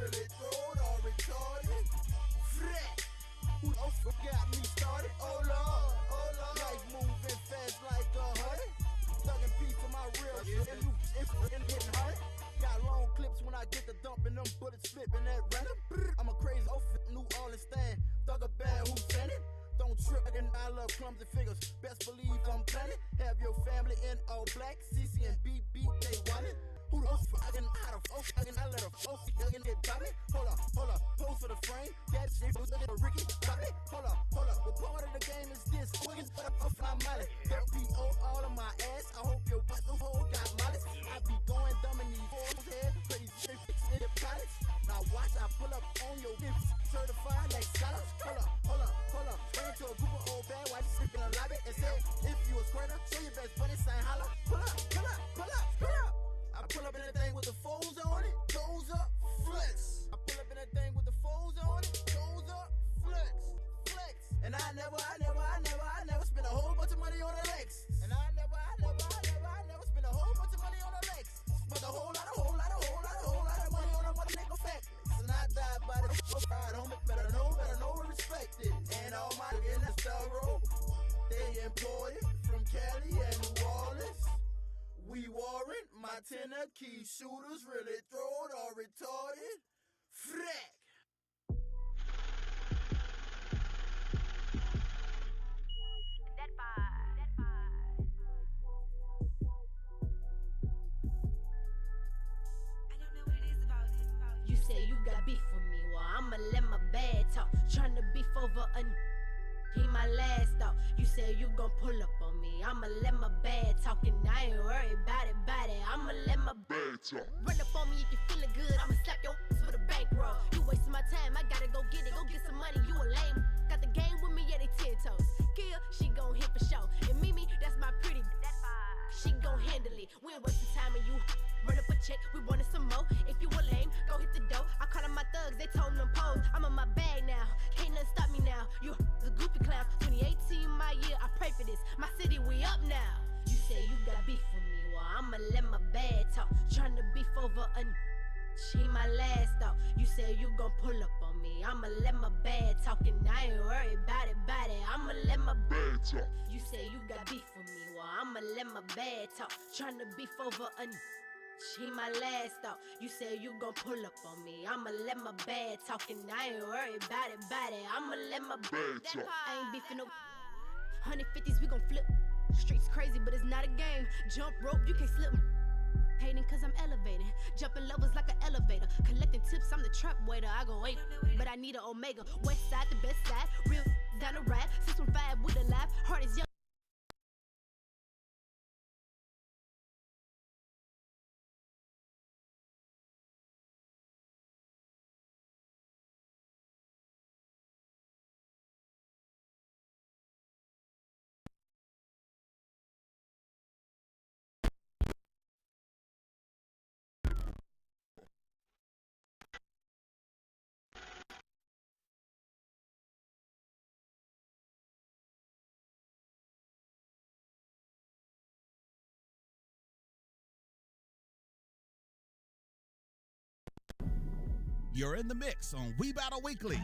really throwed or retarded. Frat. Who the fuck got me started? Oh Lord, oh Lord. Life moving fast like a honey. Thuggin' peace to my real shit. And you getting hurt. Got long clips when I get the dump and them bullets flipping that random. I'm a crazy New Orleans stand. Thugger bad, who sent it? Don't trip, and I love clumsy figures. Best believe I'm planning. Have your family in all black. CC and BB, they want it. Who the fucking out of fucking? I let a fucking get by me. Hold up, pose for the frame. That shit was a Ricky, stop it. Hold up. What part of the game is this? Wiggins, but I'm my molly. That P.O. all of my ass. I hope your button hole got malice. I be going dumb in these balls head. Crazy shit in the pilots. Now watch, I pull up on your lips. Certified like scholars. Hold up. Ran into a group of old bad whites sleeping in the lobby and said, if you a squirter, show your best buddy, sign holla. Pull up. I pull up in that thing with the foes on it, goes up, flex. I pull up in that thing with the foes on it, goes up, flex. And I never spend a whole bunch of money on a Lex. And I never spend a whole bunch of money on a Lex. But a whole lot of money on a motherfucking factless. And I die by the pride, homie. Better know and respect it. And all my in the thorough, they imported from Cali and New Orleans. We warrant my Tennessee shooters really throwed or retarded. Frack. That vibe. I don't know what it is about it. You say you got beef with me, well I'ma let my bad talk. Tryna beef over a he my last thought. You say you gon' pull up on me, I'ma let my bad talk. And I ain't worried about it, I'ma let my bad talk. Run up on me if you feeling good, I'ma slap your ass with a bankroll. You wasting my time, I gotta go get it, go get some money, you a lame. Got the game with me, yeah they 10 toes. Kill, she gon' hit for show. And Mimi, that's my pretty, she gon' handle it. We ain't wasting time and you run up a check, we wanted some more. If you a lame, go hit the dough. I call them my thugs, they told them pose. I'm on my bag now, can't nothing stop me now. You the goofy clowns, 2018 my year, I pray for this. My city, we up now. You say you got beef with me, well I'ma let my bad talk. Tryna beef over a she my last thought. You say you gon' pull up on me, I'ma let my bad talk. And I ain't worried about it, I'ma let my bad talk. You say you got beef with me, well I'ma let my bad talk. Tryna beef over a she my last thought. You say you gon' pull up on me, I'ma let my bad talk. And I ain't worried about it, I'ma let my bad talk. I ain't beefing no 150s, we gon' flip. Streets crazy, but it's not a game. Jump rope, you can't slip. Hating cause I'm elevating, jumping levels like an elevator. Collecting tips, I'm the trap waiter. I go wait, but I need an Omega. West side, the best side, real down the ride. 615 with a laugh, heart is young. You're in the mix on We Battle Weekly.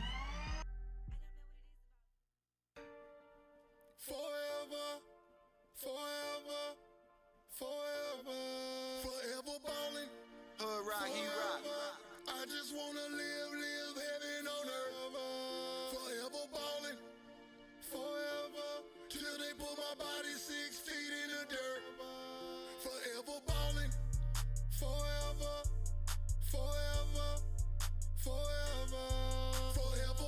Forever ballin'. Hood rock, he rock. I just wanna live heaven on earth. Forever ballin'. Forever. Till they put my body 6 feet in the dirt. Forever ballin'. Forever. Forever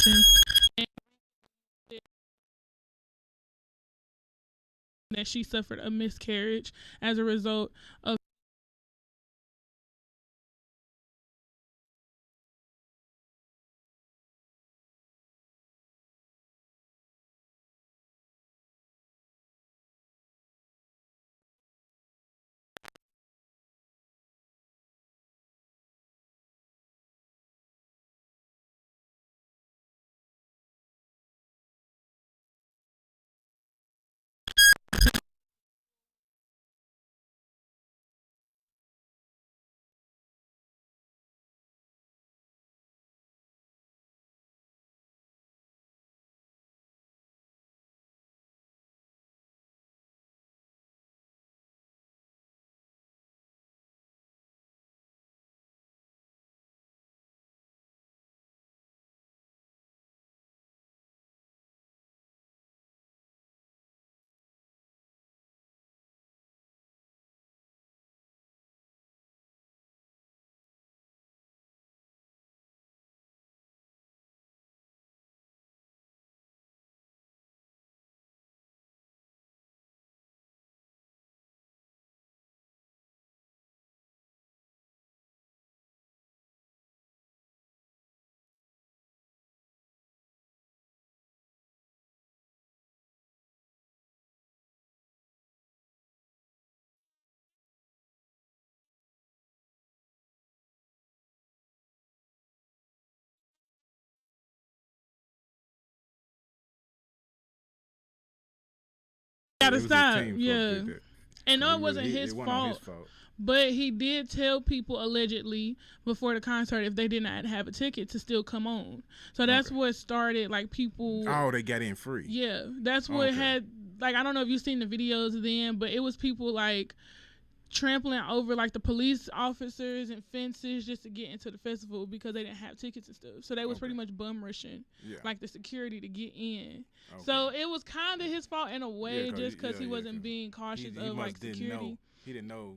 abortion, and that she suffered a miscarriage as a result of. Gotta stop, yeah. And no, it wasn't his fault. But he did tell people allegedly before the concert if they did not have a ticket to still come on. So that's what started like people. Oh, they got in free. Yeah, that's what had like I don't know if you've seen the videos then, but it was people like trampling over like the police officers and fences just to get into the festival because they didn't have tickets and stuff. So they was pretty much bum rushing like the security to get in. So it was kind of his fault in a way, just because he wasn't being cautious of like security. He didn't know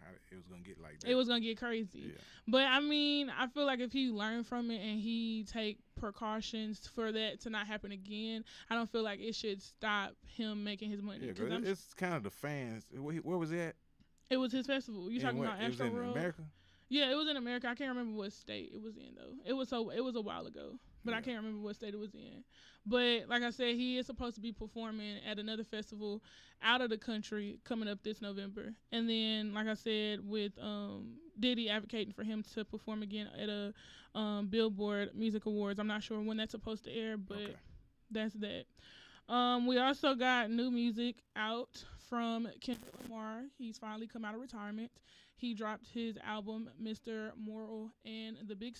how it was gonna get like that. It was gonna get crazy. But I mean, I feel like if he learned from it and he take precautions for that to not happen again, I don't feel like it should stop him making his money. Yeah, cause it's kind of the fans. Where was it at? It was his festival. You talking about Astro World? It was in America? Yeah, it was in America. I can't remember what state it was in though. It was a while ago, but I can't remember what state it was in. But like I said, he is supposed to be performing at another festival out of the country coming up this November. And then, like I said, with Diddy advocating for him to perform again at a Billboard Music Awards. I'm not sure when that's supposed to air, but that's that. We also got new music out from Kendrick Lamar. He's finally come out of retirement. He dropped his album, Mr. Moral and the Big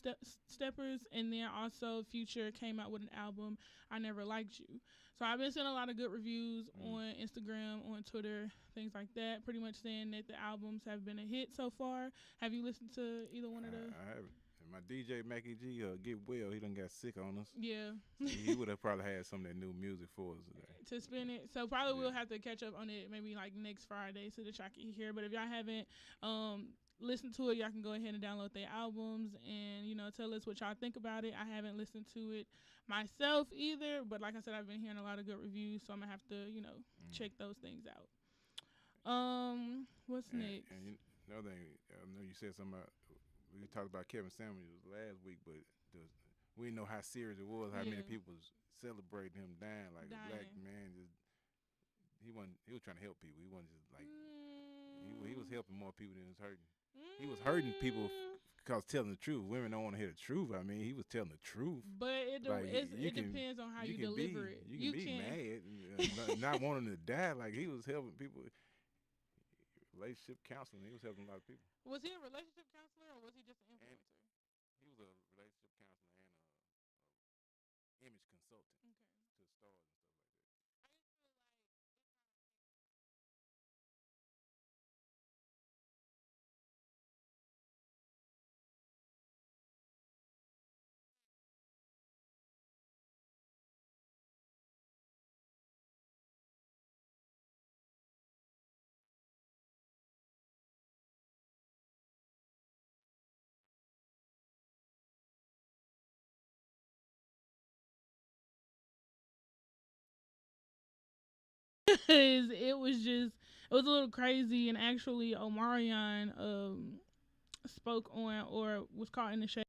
Steppers, and then also Future came out with an album, I Never Liked You. So I've been seeing a lot of good reviews on Instagram, on Twitter, things like that, pretty much saying that the albums have been a hit so far. Have you listened to either one of those? I haven't. My DJ Mackie G get well. He done got sick on us. Yeah. He would have probably had some of that new music for us today. To spin it. So probably we'll have to catch up on it maybe like next Friday so that y'all can hear. But if y'all haven't listened to it, y'all can go ahead and download their albums and, you know, tell us what y'all think about it. I haven't listened to it myself either. But like I said, I've been hearing a lot of good reviews. So I'm going to have to, you know, check those things out. What's next? And another thing, I know you said something about, we talked about Kevin Samuels last week, but we didn't know how serious it was, how many people was celebrating him dying. Like a black man, he was trying to help people. He wasn't just like, he was helping more people than he was hurting. He was hurting people because telling the truth. Women don't want to hear the truth. I mean, he was telling the truth. But it depends on how you deliver it. You can be mad, not wanting to die. Like he was helping people. Relationship counseling. He was helping a lot of people. Was he a relationship counselor or was he just an influencer? He was a relationship counselor and a image consultant to stars. it was a little crazy. And actually, Omarion spoke on or was caught in the shade.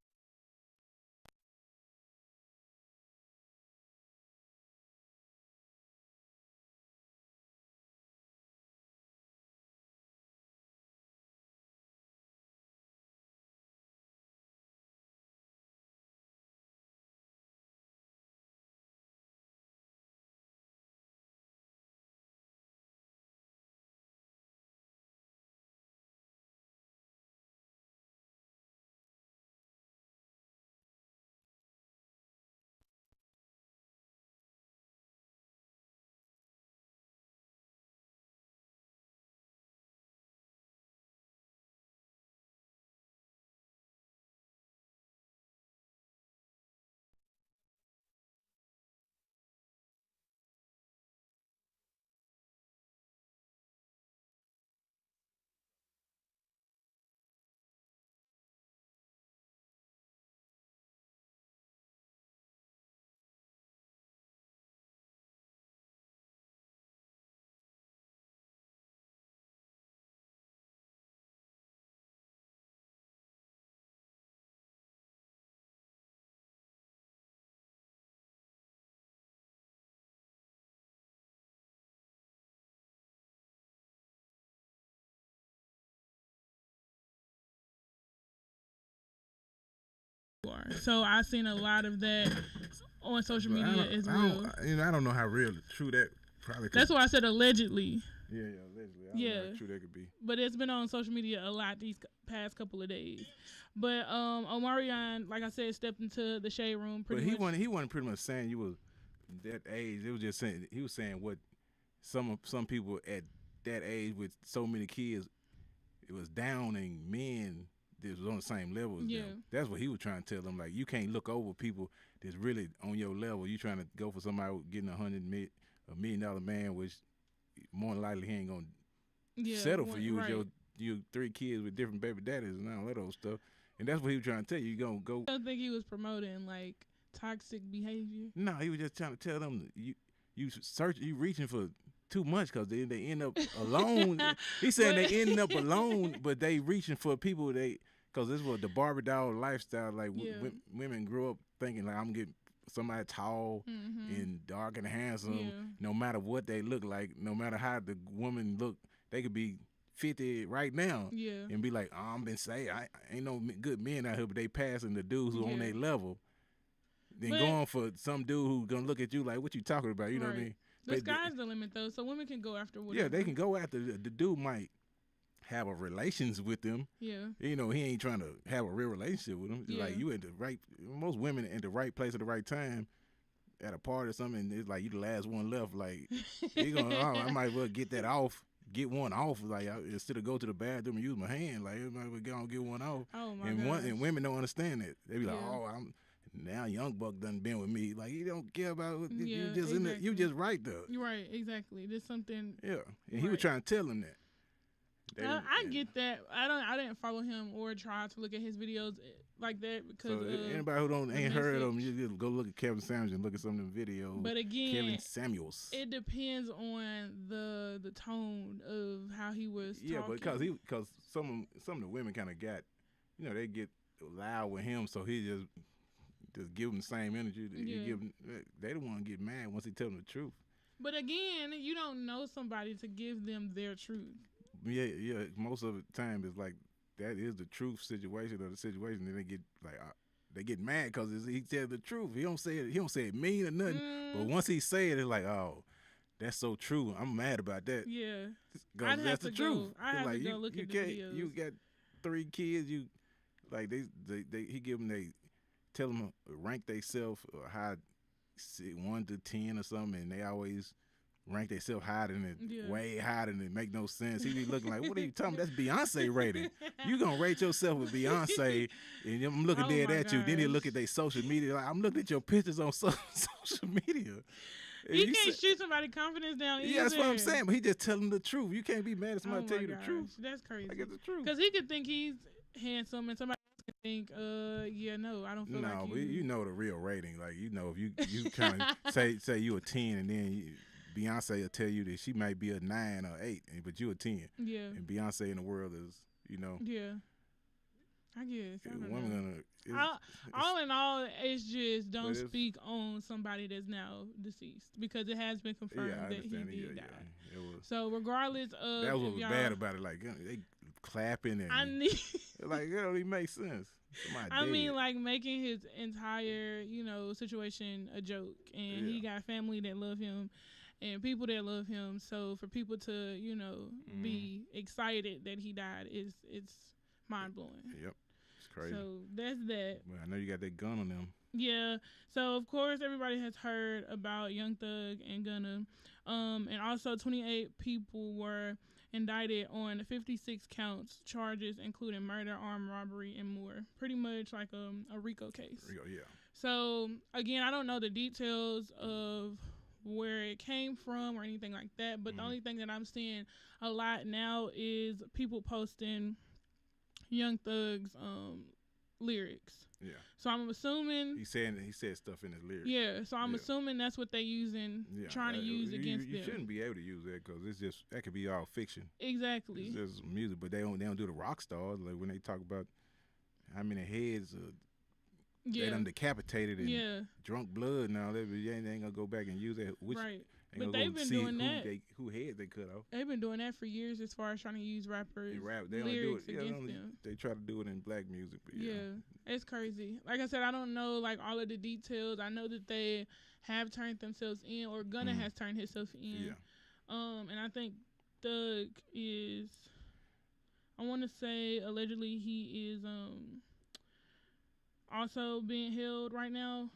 So I seen a lot of that on social media as well. I don't know how real true that probably. That's why I said allegedly. Yeah, allegedly. I don't know how true that could be. But it's been on social media a lot these past couple of days. But Omarion, like I said, stepped into the shade room. He wasn't pretty much saying you was that age. It was just saying he was saying what some people at that age with so many kids, it was downing men that was on the same level as them. That's what he was trying to tell them. Like, you can't look over people that's really on your level. You trying to go for somebody getting $100 million man, which more than likely he ain't gonna settle for you with your 3 kids with different baby daddies and all that old stuff. And that's what he was trying to tell you. You gonna go. I don't think he was promoting like toxic behavior. No, he was just trying to tell them you reaching for too much because they end up alone. He said they end up alone, but they reaching for people because this was the Barbie doll lifestyle. Like women grew up thinking like I'm getting somebody tall and dark and handsome, no matter what they look like, no matter how the woman look, they could be 50 right now and be like, oh, I'm been saying I ain't no good men out here, but they passing the dudes who on their level. Then going for some dude who gonna look at you like, what you talking about? You know what I mean? The sky's the limit though, so women can go after whatever. Yeah, they can go after the dude might have a relations with them. Yeah. You know, he ain't trying to have a real relationship with them. It's like you at the right, most women at the right place at the right time at a party or something, and it's like you the last one left. Like, you gonna, I might as well get one off. Like, instead of go to the bathroom and use my hand, like, I might as well go and get one off. Oh my and women don't understand that. They be like, now Young Buck done been with me. Like, he don't care about you just exactly. You just right there. You're right, exactly. There's something. Yeah, and he was trying to tell him that. I get that. I didn't follow him or try to look at his videos like that because anybody who ain't heard of him, you just go look at Kevin Samuels and look at some of them videos. But again, Kevin Samuels. It depends on the tone of how he was talking. Yeah, but because some of the women kind of got, they get loud with him, so he just give them the same energy that you give them. They don't want to get mad once he tell them the truth. But again, you don't know somebody to give them their truth. Yeah. Most of the time, it's like that is the truth situation or the situation. Then they get like they get mad because he tell the truth. He don't say it mean or nothing. But once he say it, it's like, oh, that's so true. I'm mad about that. Yeah, that's the truth. I have to go look at the videos. You got 3 kids. You like he give them tell them rank themselves or how 1 to 10 or something, and they always rank themselves higher than it, way higher than it. Make no sense. He be looking like, what are you talking about? That's Beyonce rating. You gonna rate yourself with Beyonce, and I'm looking dead at you. Then he look at their social media. Like, I'm looking at your pictures on social media. You can't shoot somebody's confidence down either. Yeah, that's what I'm saying. But he just telling the truth. You can't be mad if somebody tell you the truth. That's crazy. I get the truth. Because he could think he's handsome, and somebody else could think, no, I don't feel like you. No, but you know the real rating. Like, if you kind of say you a 10, and then Beyonce will tell you that she might be a 9 or 8, but you a 10. Yeah. And Beyonce in the world is, you know. Yeah. I guess. I don't women know. All in all, it's just don't it's, speak on somebody that's now deceased because it has been confirmed that he did die. It was. So regardless of that was bad about it. Like they clapping and like it don't even make sense. I mean, like making his entire situation a joke, and he got family that love him. And people that love him, so for people to, be excited that he died it's mind blowing. Yep, it's crazy. So that's that. Well, I know you got that gun on them. Yeah. So of course everybody has heard about Young Thug and Gunna, and also 28 people were indicted on 56 counts charges, including murder, armed robbery, and more. Pretty much like a RICO case. RICO, yeah. So again, I don't know the details of where it came from or anything like that, but the only thing that I'm seeing a lot now is people posting Young Thug's lyrics. Yeah. So I'm assuming he said stuff in his lyrics. Yeah. So I'm assuming that's what they using, trying to use against them. You shouldn't be able to use that because that could be all fiction. Exactly. It's just music, but they don't do the rock stars like when they talk about how many heads. They done decapitated and drunk blood and all that, but they ain't gonna go back and use that. Right. But they've been doing that. Who heads they cut off. They've been doing that for years as far as trying to use rappers' they lyrics do it. against them. They try to do it in black music. But it's crazy. Like I said, I don't know like all of the details. I know that they have turned themselves in, or Gunna has turned himself in. Yeah. And I think Thug is, I want to say allegedly he is also being held right now.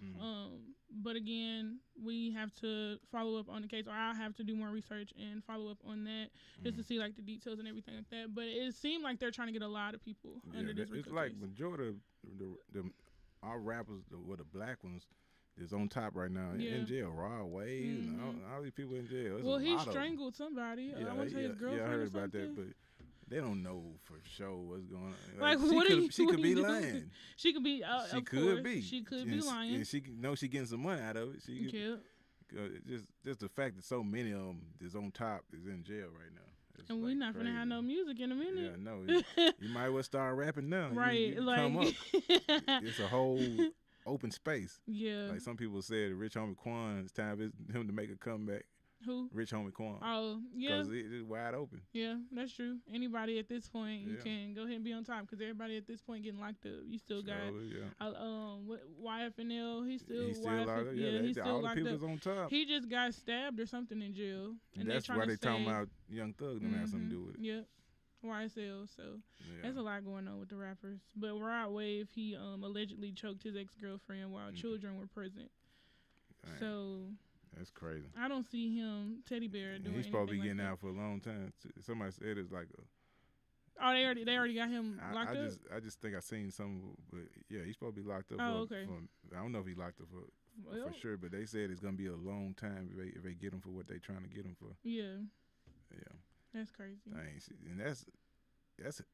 But again, we have to follow up on the case, or I'll have to do more research and follow up on that just to see like the details and everything like that. But it seemed like they're trying to get a lot of people under this. It's like majority of our rappers, the black ones, is on top right now in jail. Rod Wave, and all these people in jail. Well, he strangled somebody. I want to say his girlfriend. Yeah, I heard or about that, but they don't know for sure what's going on. Like she could be lying. She could be. She could be. She could be lying. And she know she getting some money out of it. She just the fact that so many of them is on top is in jail right now. It's and we're not gonna have no music in a minute. Yeah, no. You might as well start rapping now. Right, you like come up. It's a whole open space. Yeah. Like some people said, Rich Homie Quan, it's time for him to make a comeback. Who? Rich Homie Quan. Oh, yeah. Because it's wide open. Yeah, that's true. Anybody at this point, you can go ahead and be on top because everybody at this point getting locked up. You still got YFNL. He's still locked up. Yeah, he's still locked up. On top. He just got stabbed or something in jail. And that's why they talking about Young Thug don't have something to do with it. Yep. YSL. So there's a lot going on with the rappers. But Rod Wave, he allegedly choked his ex-girlfriend while children were present. Dang. So that's crazy. I don't see him Teddy Bear doing. He's supposed to be getting like out for a long time. Somebody said it's like a. Oh, they already got him locked up. I just think I seen some, but yeah, he's supposed to be locked up. Okay. I don't know if he locked up for sure, but they said it's gonna be a long time if they get him for what they trying to get him for. Yeah. Yeah. That's crazy. And that's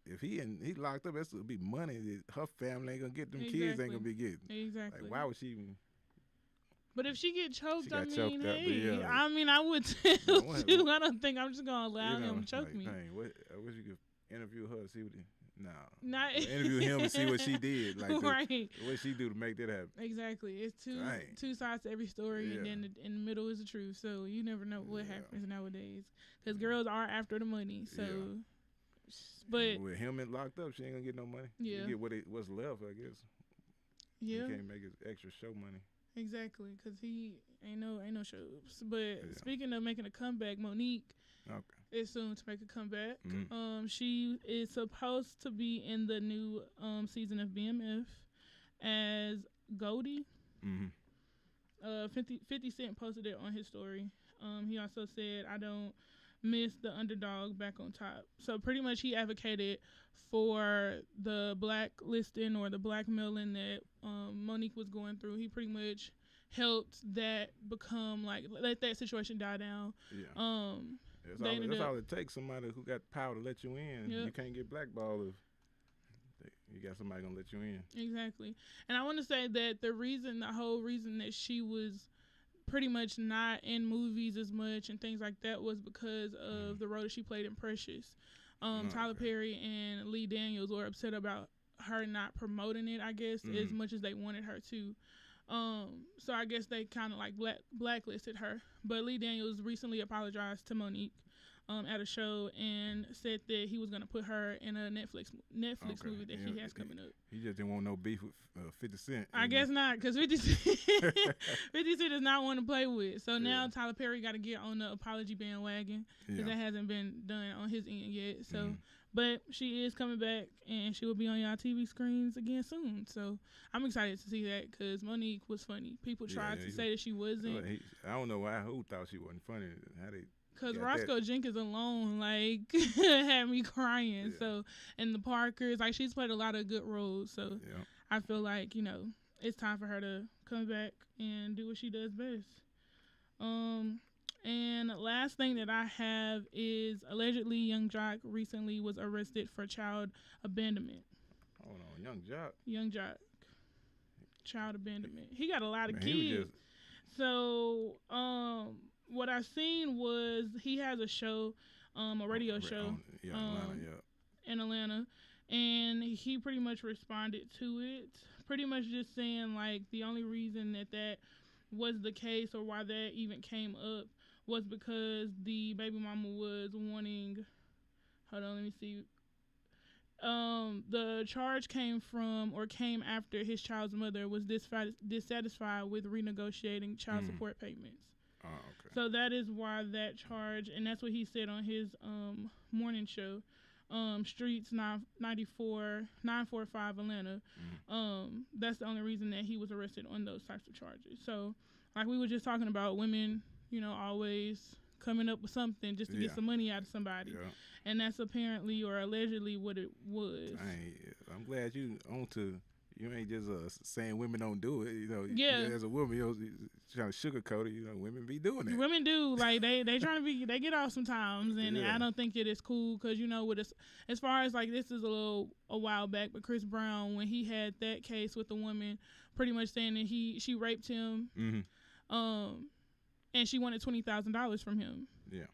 if he locked up, that's gonna be money that her family ain't gonna get. Them kids ain't gonna be getting. Exactly. Like, why would she even? But if she get choked, I would too. I don't think I'm just gonna allow him to choke me. Dang, I wish you could interview her, see what interview him and see what she did, like right. What she do to make that happen. Exactly. It's two sides to every story, and then in the middle is the truth. So you never know what happens nowadays, because girls are after the money. So, but with him and locked up, she ain't gonna get no money. Yeah, she get what's left, I guess. Yeah, he can't make his extra show money. Exactly, because he ain't no shows. But speaking of making a comeback, Monique is soon to make a comeback. She is supposed to be in the new season of BMF as Goldie. 50 Cent posted it on his story. He also said, "I don't miss the underdog back on top." So pretty much he advocated for the blacklisting or the blackmailing that Monique was going through. He pretty much helped that become let that situation die down. Yeah. That's all it takes. Somebody who got power to let you in. Yep. You can't get blackballed if you got somebody gonna let you in. Exactly. And I want to say that the whole reason that she was pretty much not in movies as much and things like that was because of the role that she played in Precious. Tyler Perry and Lee Daniels were upset about her not promoting it, I guess, as much as they wanted her to. So I guess they kind of like blacklisted her. But Lee Daniels recently apologized to Monique at a show and said that he was going to put her in a Netflix movie that he has coming up. He just didn't want no beef with 50 Cent. I guess not, because 50 Cent does not want to play with. So now Tyler Perry got to get on the apology bandwagon because that hasn't been done on his end yet. So, but she is coming back and she will be on y'all TV screens again soon. So I'm excited to see that because Monique was funny. People tried to say that she wasn't. I don't know who thought she wasn't funny. How they. Because Roscoe Jenkins alone, like, had me crying. Yeah. So, and the Parkers, like, she's played a lot of good roles. So, I feel like, you know, it's time for her to come back and do what she does best. And last thing that I have is allegedly Young Jock recently was arrested for child abandonment. Hold on, Young Jock? Young Jock. Child abandonment. He got a lot of kids. So, what I seen was he has a show, a radio show in Atlanta, and he pretty much responded to it, pretty much just saying, like, the only reason that was the case or why that even came up was because the baby mama was wanting, hold on, let me see. The charge came after his child's mother was dissatisfied with renegotiating child support payments. Oh, okay. So that is why that charge, and that's what he said on his morning show, Streets 945 Atlanta. That's the only reason that he was arrested on those types of charges. So, like we were just talking about, women, you know, always coming up with something just to get some money out of somebody. Yeah. And that's apparently or allegedly what it was. I'm glad you on to. You ain't just saying women don't do it, you know. Yeah. As a woman, you know, trying to sugarcoat it. You know, women be doing it. Women do, like they trying to be. They get off sometimes, and I don't think it is cool because you know, as far as like this is a while back, but Chris Brown when he had that case with the woman, pretty much saying that she raped him, and she wanted $20,000 from him. Yeah.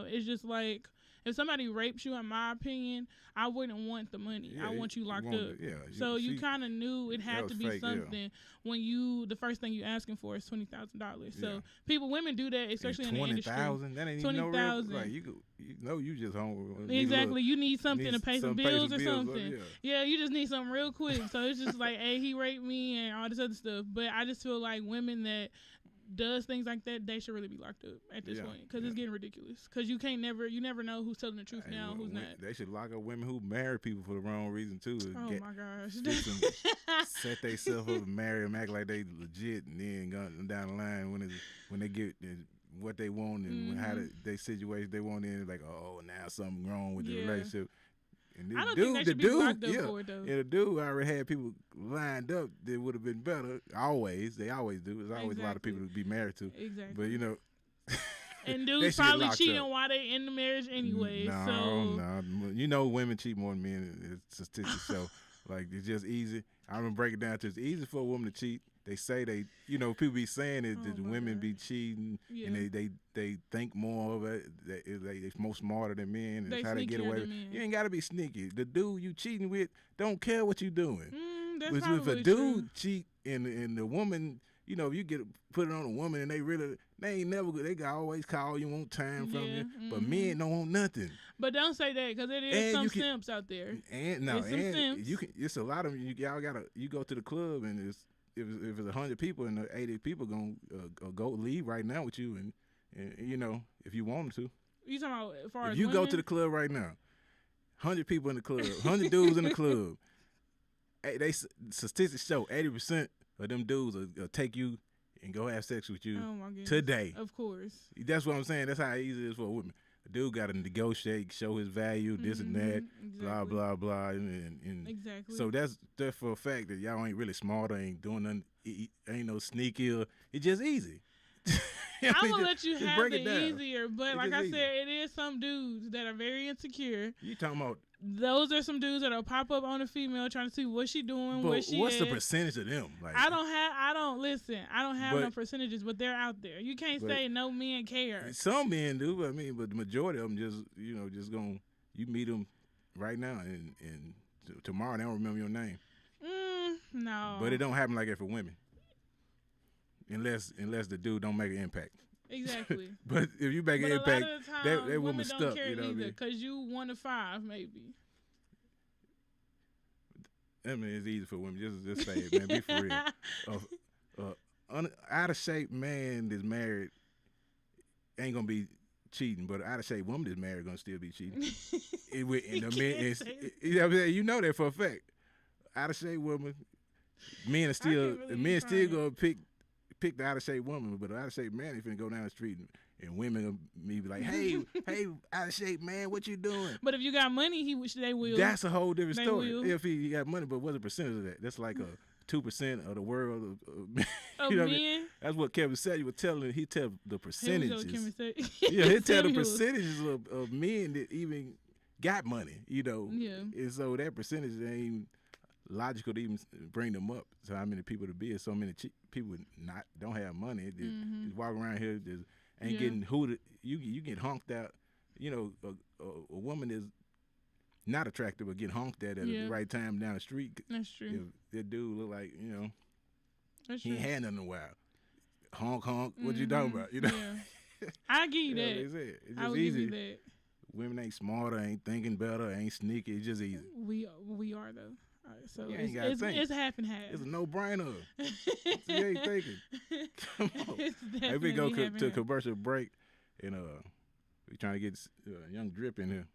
It's just like. If somebody rapes you, in my opinion, I wouldn't want the money. I want you locked up. Yeah, so you kind of knew it had to be fake, something when the first thing you asking for is $20,000. So women do that, especially in the industry. $20,000, that ain't even no real. Like you know, you just home. Exactly, you need something to pay some bills or something. Yeah, you just need something real quick. So it's just like, hey, he raped me and all this other stuff. But I just feel like women that does things like that, they should really be locked up at this point because it's getting ridiculous. Because you never know who's telling the truth now, who's not. They should lock up women who marry people for the wrong reason too. Oh my gosh! Set themselves up and marry them, act like they legit, and then go down the line when they get what they want and how they situation they want in, like, oh, now something wrong with the relationship. And I don't think they should be locked up for it, though. Yeah, the dude already had people lined up that would have been better. They always do. There's always a lot of people to be married to. Exactly. But, you know. And dudes probably cheating while they in the marriage anyway. No. You know women cheat more than men. It's statistics show. Like, it's just easy. I'm going to break it down to it's easy for a woman to cheat. They say people be saying that women be cheating and they think more of it. They're more smarter than men. And that's how they get away with it. You ain't got to be sneaky. The dude you cheating with don't care what you doing. That's if a dude true. cheat and the woman, you know, if you put it on a woman and they got always call you, want time from you. But men don't want nothing. But don't say that because it is some simps out there. It's a lot of you go to the club and it's. If it's 100 people and the 80 people gonna go leave right now with you, and you know, if you want them to. You talking about as far as if you women? go to the club right now, 100 people in the club, 100 dudes in the club. They statistics show 80% of them dudes will take you and go have sex with you today. Of course. That's what I'm saying. That's how easy it is for a woman. A dude got to negotiate, show his value, this and that, blah, blah, blah. And exactly. So that's for a fact that y'all ain't really smart or ain't doing nothing, ain't no sneaky. It's just easy. I'm gonna let you just have break the it down. easier, but It's like just I easy. said, it is some dudes that are very insecure. You talking about? Those are some dudes that'll pop up on a female trying to see what she doing, where But she what's the at. percentage of them? Like, I don't have no But- percentages, but they're out there. You can't but- say no men care. some men do. But the majority of them just gonna you meet them right now and tomorrow they don't remember your name. No. But it don't happen like that for women, unless the dude don't make an impact. Exactly. But if you make But an a lot impact, of the time, that women woman don't stuck. care You know what I either, mean? because you 1 to 5 maybe. I mean, it's easy for women. Just say it, man. Be for real. Out of shape man that's married ain't gonna be cheating, but out of shape woman that's married gonna still be cheating. You know that for a fact. Out of shape woman, men still gonna pick the out of shape woman, but the out of shape man ain't finna go down the street and women gonna be like, hey, out of shape man, what you doing? But if you got money, they will. That's a whole different They story. will. If he got money, but what's the percentage of that? That's like a 2% of the world. Of you know what I men? mean? That's what Kevin said. You were telling. He tell the percentages. Yeah, He tell the percentages of men that even got money. You know. Yeah. And so that percentage ain't logical to even bring them up. So how many people to be? So many people don't have money. Just walk around here just ain't getting hooted. You get honked out. You know, a woman is not attractive but get honked at the right time down the street. That's true. If that dude look like, That's he true. ain't had nothing in a while. Honk, honk. What you talking about? You know. Yeah. I give you that. It's I just will easy. give you that. Women ain't smarter, ain't thinking better, ain't sneaky. It's just easy. We are though. All right, so You ain't gotta think. it's half and half. It's a no-brainer. You ain't thinking. Come on. It's Hey, we go definitely half and to a half. commercial break, and we trying to get young Drip in here.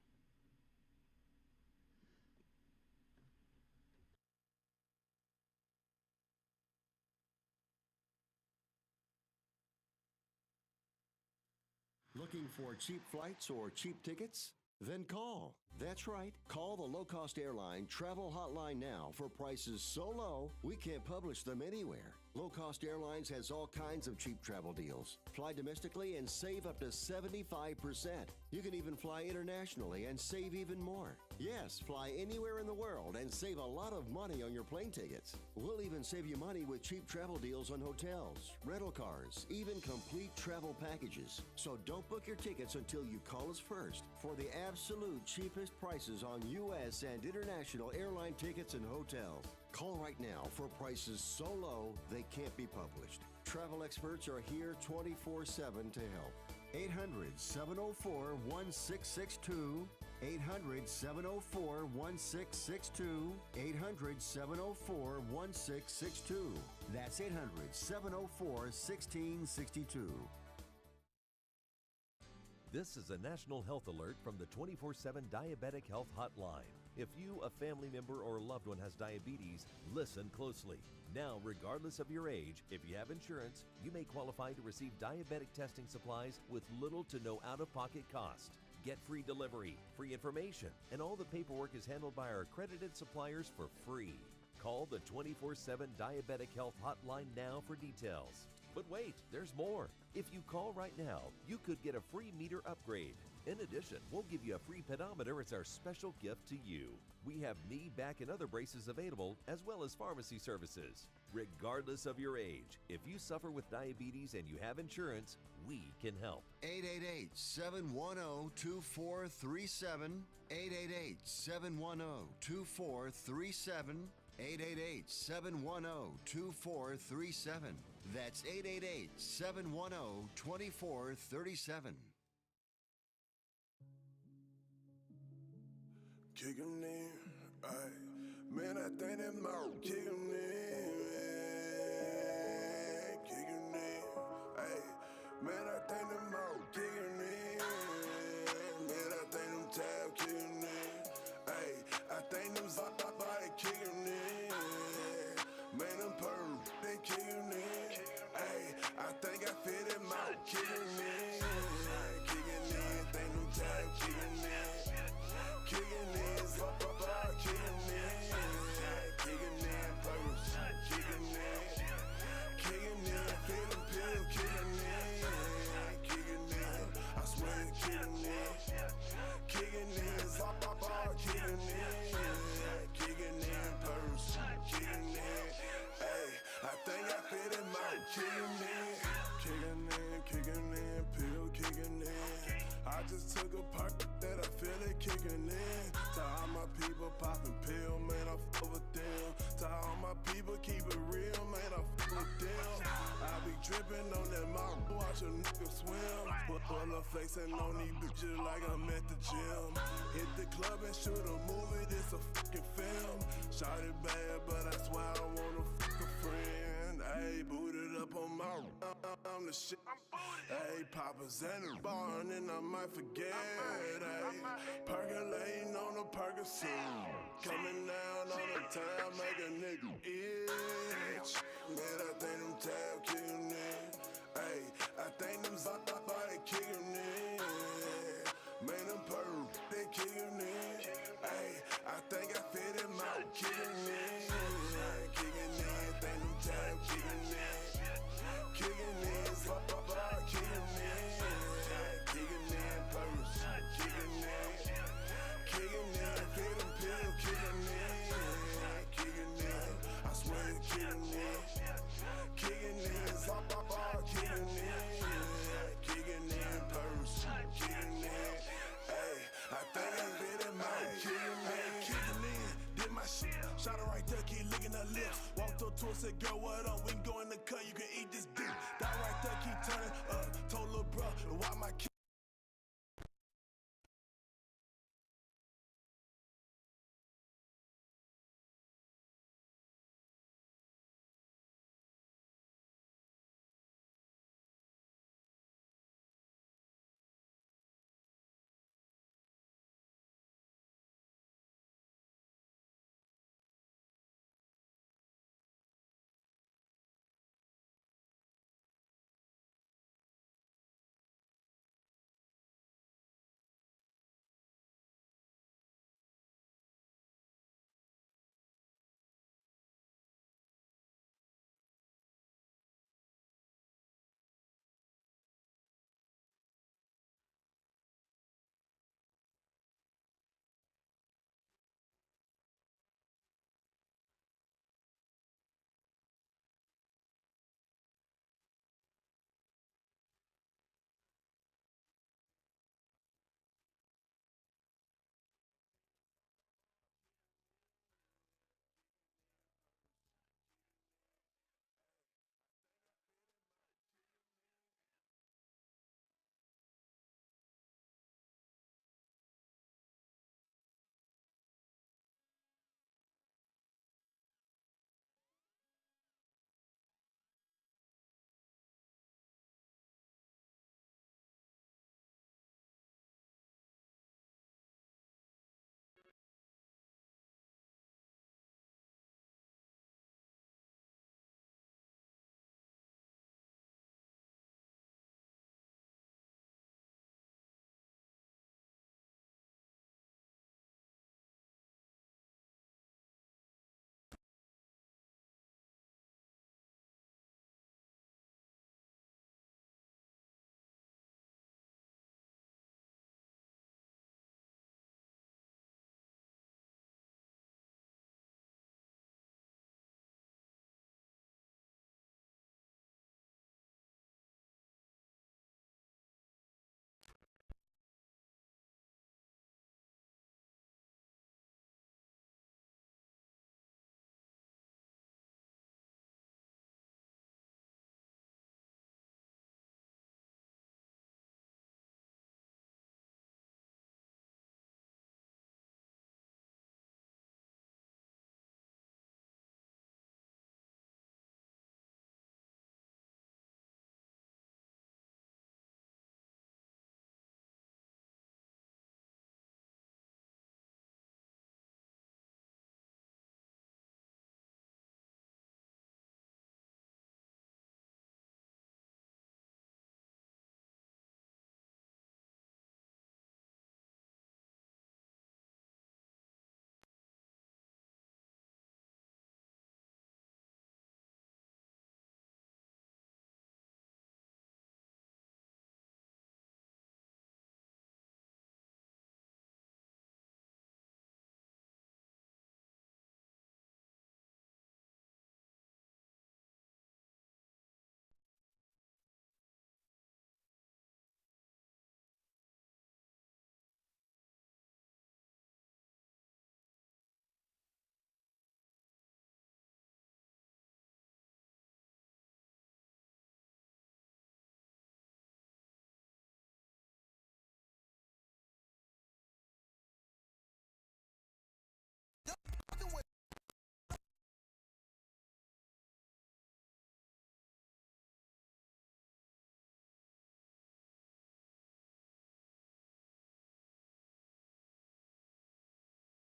Looking for cheap flights or cheap tickets? Then call. That's right. Call the low-cost airline travel hotline now for prices so low we can't publish them anywhere. Low Cost Airlines has all kinds of cheap travel deals. Fly domestically and save up to 75%. You can even fly internationally and save even more. Yes, fly anywhere in the world and save a lot of money on your plane tickets. We'll even save you money with cheap travel deals on hotels, rental cars, even complete travel packages. So don't book your tickets until you call us first for the absolute cheapest prices on U.S. and international airline tickets and hotels. Call right now for prices so low they can't be published. Travel experts are here 24/7 to help. 800-704-1662. 800-704-1662. 800-704-1662. That's 800-704-1662. This is a national health alert from the 24/7 Diabetic Health Hotline. If you, a family member, or a loved one has diabetes, listen closely. Now, regardless of your age, if you have insurance, you may qualify to receive diabetic testing supplies with little to no out-of-pocket cost. Get free delivery, free information, and all the paperwork is handled by our accredited suppliers for free. Call the 24/7 Diabetic Health Hotline now for details. But wait, there's more. If you call right now, you could get a free meter upgrade. In addition, we'll give you a free pedometer as our special gift to you. We have knee, back, and other braces available, as well as pharmacy services. Regardless of your age, if you suffer with diabetes and you have insurance, we can help. 888-710-2437. 888-710-2437. 888-710-2437. That's 888-710-2437. Kick 'em in, ayy. Man, I think that mouth kick 'em in, man. Kick 'em in, ayy. Man, I think that mouth kick 'em in. Man, I think them tab kick 'em in, ayy. I think them body kick 'em in. Man, them perm, they kick 'em in, ayy. I think I feel that mouth kick 'em in. Kick 'em in, think them tab kick 'em in. Kicking in, kicking in, kicking in, kicking in, kicking in, feeling pill, kicking in. kicking in. To all my people popping pill, man, I fuck with them. To all my people keep it real, man, I fuck with them. I be dripping on that mouth, watch a nigga swim. Pull up flexing on these bitches like I'm at the gym. Hit the club and shoot a movie, this a fucking film. Shot it bad, but that's why I wanna fuck a friend. Ayy, booted up on my I'm the shit. Ayy, Papa's in the barn and I might forget. Ayy, percolating on a Percocet. Coming down on the town, make a nigga itch. Man, I think them tab kicking in. Ayy, I think them body kicking in. Man, them perp, they kicking in. Ayy, I think I fit him out, kicking in. Kicking in, think them tab kicking in. Kicking in, kicking in. Kicking in, purse, kicking in. Kicking in, fit them pill, kicking in. Kicking in, I swear it's kicking in. Kicking in, kicking in. Kicking in, purse, kicking in. Ayy, I think I fit him out, kicking in. Did my shit, shot her right there, keep licking her lips. Walked up to her, said, girl, what up? We can go in the cut, you can eat this dick. That right there, keep turning up. Told lil' bruh to why my kid.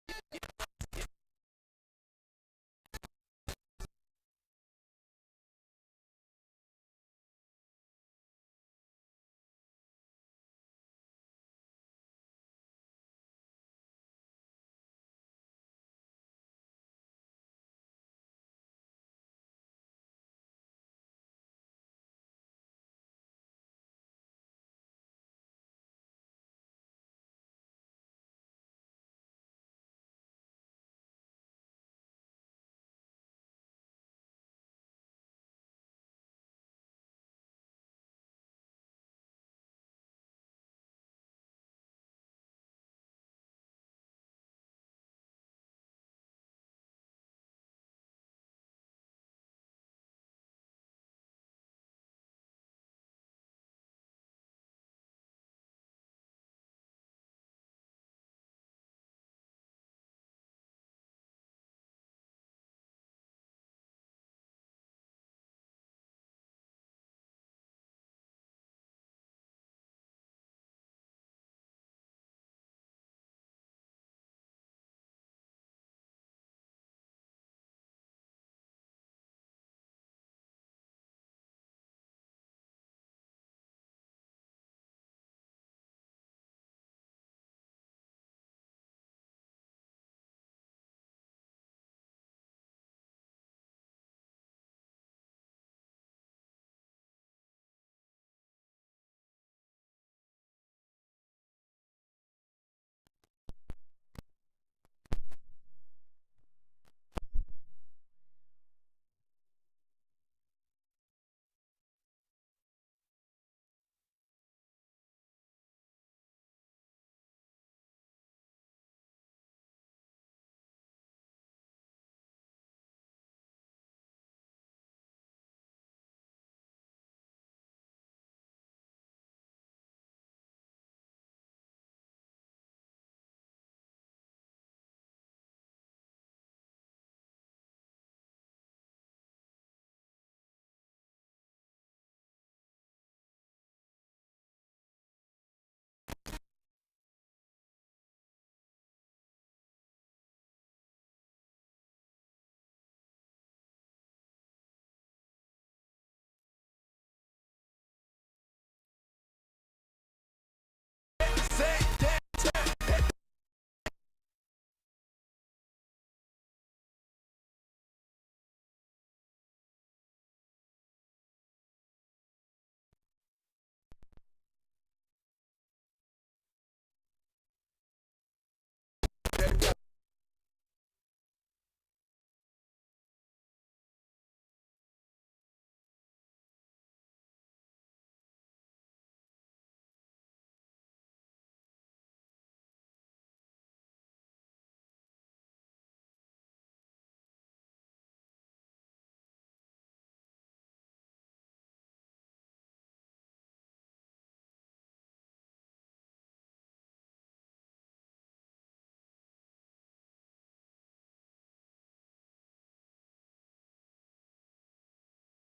yeah.